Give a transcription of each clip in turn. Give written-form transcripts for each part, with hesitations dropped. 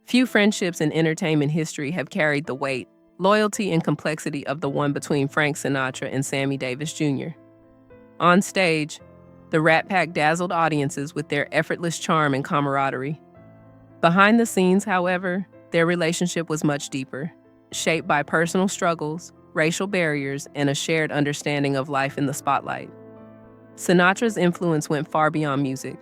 Few friendships in entertainment history have carried the weight, loyalty, and complexity of the one between Frank Sinatra and Sammy Davis Jr. On stage, the Rat Pack dazzled audiences with their effortless charm and camaraderie. Behind the scenes, however, their relationship was much deeper, shaped by personal struggles, racial barriers, and a shared understanding of life in the spotlight. Sinatra's influence went far beyond music.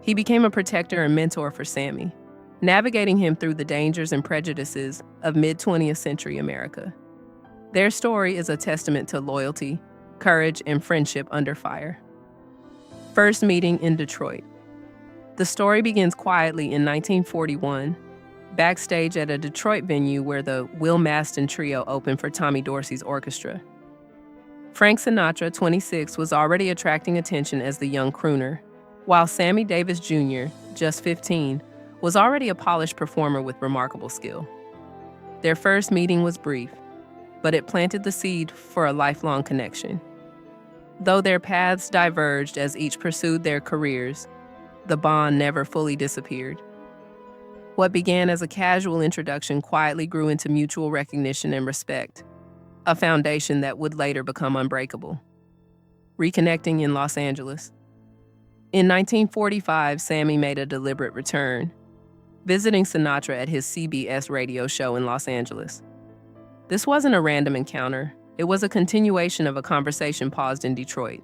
He became a protector and mentor for Sammy, navigating him through the dangers and prejudices of mid-20th century America. Their story is a testament to loyalty, courage, and friendship under fire. First meeting in Detroit. The story begins quietly in 1941, backstage at a Detroit venue where the Will Maston Trio opened for Tommy Dorsey's orchestra. Frank Sinatra, 26, was already attracting attention as the young crooner, while Sammy Davis Jr., just 15, was already a polished performer with remarkable skill. Their first meeting was brief, but it planted the seed for a lifelong connection. Though their paths diverged as each pursued their careers, the bond never fully disappeared. What began as a casual introduction quietly grew into mutual recognition and respect, a foundation that would later become unbreakable. Reconnecting in Los Angeles. In 1945, Sammy made a deliberate return, visiting Sinatra at his CBS radio show in Los Angeles. This wasn't a random encounter. It was a continuation of a conversation paused in Detroit.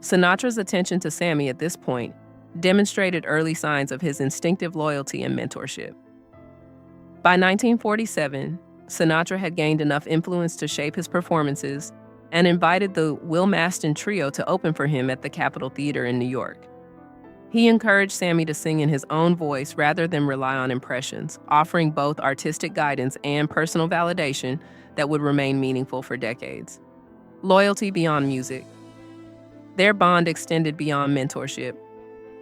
Sinatra's attention to Sammy at this point demonstrated early signs of his instinctive loyalty and mentorship. By 1947, Sinatra had gained enough influence to shape his performances and invited the Will Maston Trio to open for him at the Capitol Theater in New York. He encouraged Sammy to sing in his own voice rather than rely on impressions, offering both artistic guidance and personal validation that would remain meaningful for decades. Loyalty beyond music. Their bond extended beyond mentorship.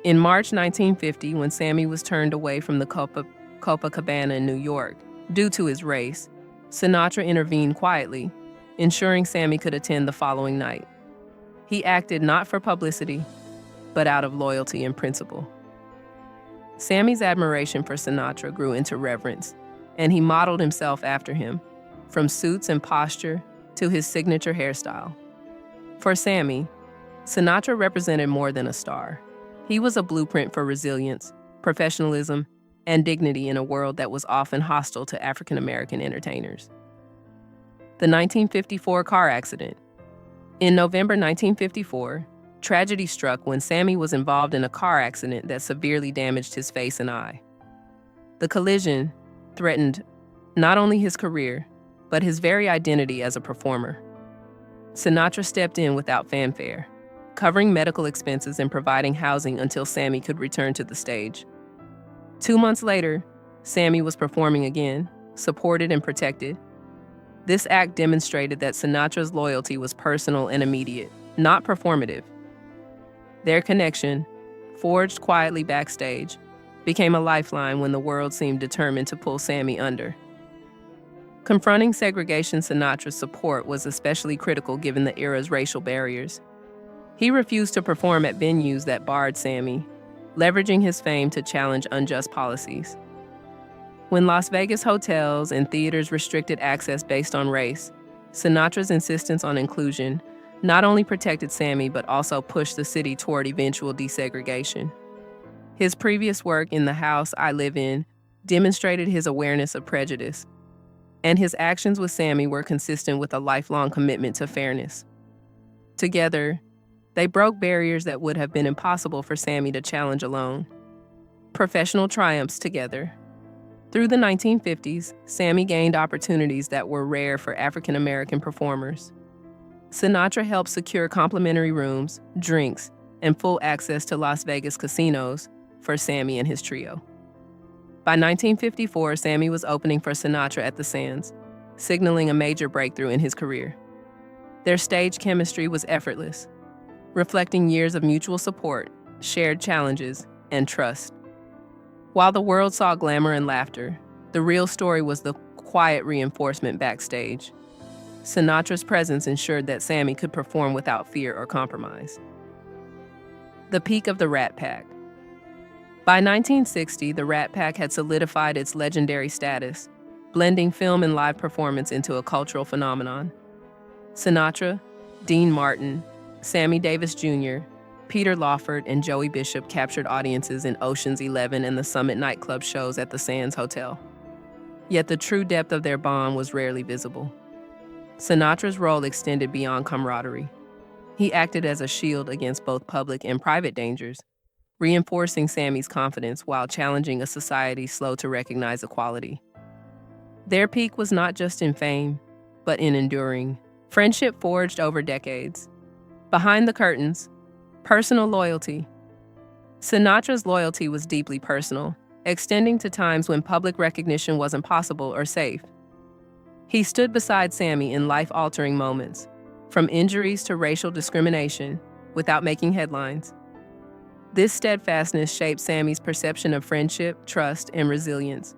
In March 1950, when Sammy was turned away from the Copacabana in New York due to his race, Sinatra intervened quietly, ensuring Sammy could attend the following night. He acted not for publicity, but out of loyalty and principle. Sammy's admiration for Sinatra grew into reverence, and he modeled himself after him, from suits and posture to his signature hairstyle. For Sammy, Sinatra represented more than a star. He was a blueprint for resilience, professionalism, and dignity in a world that was often hostile to African American entertainers. The 1954 car accident. In November 1954, tragedy struck when Sammy was involved in a car accident that severely damaged his face and eye. The collision threatened not only his career, but his very identity as a performer. Sinatra stepped in without fanfare, covering medical expenses and providing housing until Sammy could return to the stage. 2 months later, Sammy was performing again, supported and protected. This act demonstrated that Sinatra's loyalty was personal and immediate, not performative. Their connection, forged quietly backstage, became a lifeline when the world seemed determined to pull Sammy under. Confronting segregation, Sinatra's support was especially critical given the era's racial barriers. He refused to perform at venues that barred Sammy, leveraging his fame to challenge unjust policies. When Las Vegas hotels and theaters restricted access based on race, Sinatra's insistence on inclusion not only protected Sammy but also pushed the city toward eventual desegregation. His previous work in The House I Live In demonstrated his awareness of prejudice, and his actions with Sammy were consistent with a lifelong commitment to fairness. Together, they broke barriers that would have been impossible for Sammy to challenge alone. Professional triumphs together. Through the 1950s, Sammy gained opportunities that were rare for African American performers. Sinatra helped secure complimentary rooms, drinks, and full access to Las Vegas casinos for Sammy and his trio. By 1954, Sammy was opening for Sinatra at the Sands, signaling a major breakthrough in his career. Their stage chemistry was effortless, reflecting years of mutual support, shared challenges, and trust. While the world saw glamour and laughter, the real story was the quiet reinforcement backstage. Sinatra's presence ensured that Sammy could perform without fear or compromise. The peak of the Rat Pack. By 1960, the Rat Pack had solidified its legendary status, blending film and live performance into a cultural phenomenon. Sinatra, Dean Martin, Sammy Davis Jr., Peter Lawford, and Joey Bishop captured audiences in Ocean's 11 and the Summit nightclub shows at the Sands Hotel. Yet the true depth of their bond was rarely visible. Sinatra's role extended beyond camaraderie. He acted as a shield against both public and private dangers, reinforcing Sammy's confidence while challenging a society slow to recognize equality. Their peak was not just in fame, but in enduring friendship forged over decades. Behind the curtains, personal loyalty. Sinatra's loyalty was deeply personal, extending to times when public recognition wasn't possible or safe. He stood beside Sammy in life-altering moments, from injuries to racial discrimination, without making headlines. This steadfastness shaped Sammy's perception of friendship, trust, and resilience.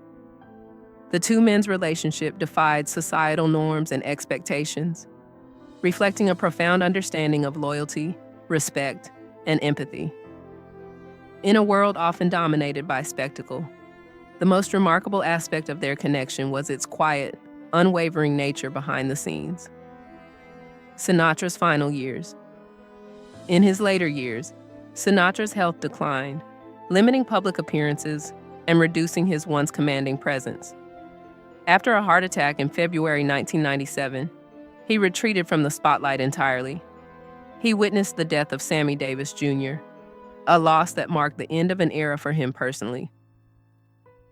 The two men's relationship defied societal norms and expectations, reflecting a profound understanding of loyalty, respect, and empathy. In a world often dominated by spectacle, the most remarkable aspect of their connection was its quiet, unwavering nature behind the scenes. Sinatra's final years. In his later years, Sinatra's health declined, limiting public appearances and reducing his once commanding presence. After a heart attack in February 1997, he retreated from the spotlight entirely. He witnessed the death of Sammy Davis Jr., a loss that marked the end of an era for him personally.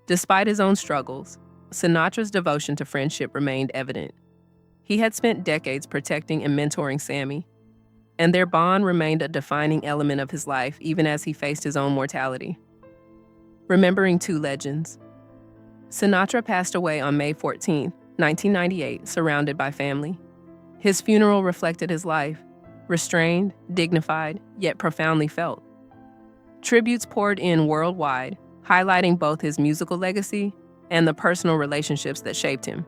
Despite his own struggles, Sinatra's devotion to friendship remained evident. He had spent decades protecting and mentoring Sammy, and their bond remained a defining element of his life even as he faced his own mortality. Remembering two legends. Sinatra passed away on May 14, 1998, surrounded by family. His funeral reflected his life, restrained, dignified, yet profoundly felt. Tributes poured in worldwide, highlighting both his musical legacy and the personal relationships that shaped him.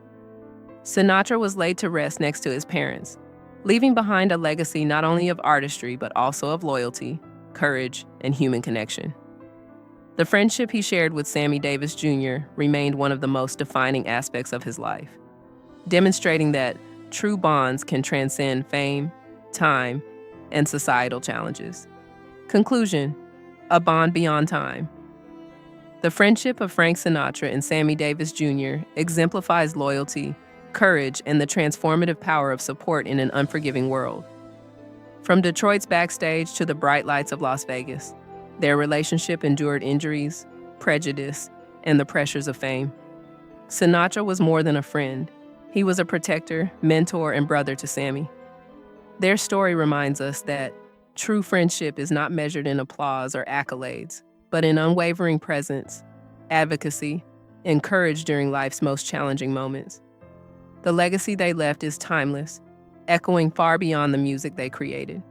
Sinatra was laid to rest next to his parents, leaving behind a legacy not only of artistry but also of loyalty, courage, and human connection. The friendship he shared with Sammy Davis Jr. remained one of the most defining aspects of his life, demonstrating that true bonds can transcend fame, time, and societal challenges. Conclusion: a bond beyond time. The friendship of Frank Sinatra and Sammy Davis Jr. exemplifies loyalty, courage, and the transformative power of support in an unforgiving world. From Detroit's backstage to the bright lights of Las Vegas, their relationship endured injuries, prejudice, and the pressures of fame. Sinatra was more than a friend. He was a protector, mentor, and brother to Sammy. Their story reminds us that true friendship is not measured in applause or accolades, but in unwavering presence, advocacy, and courage during life's most challenging moments. The legacy they left is timeless, echoing far beyond the music they created.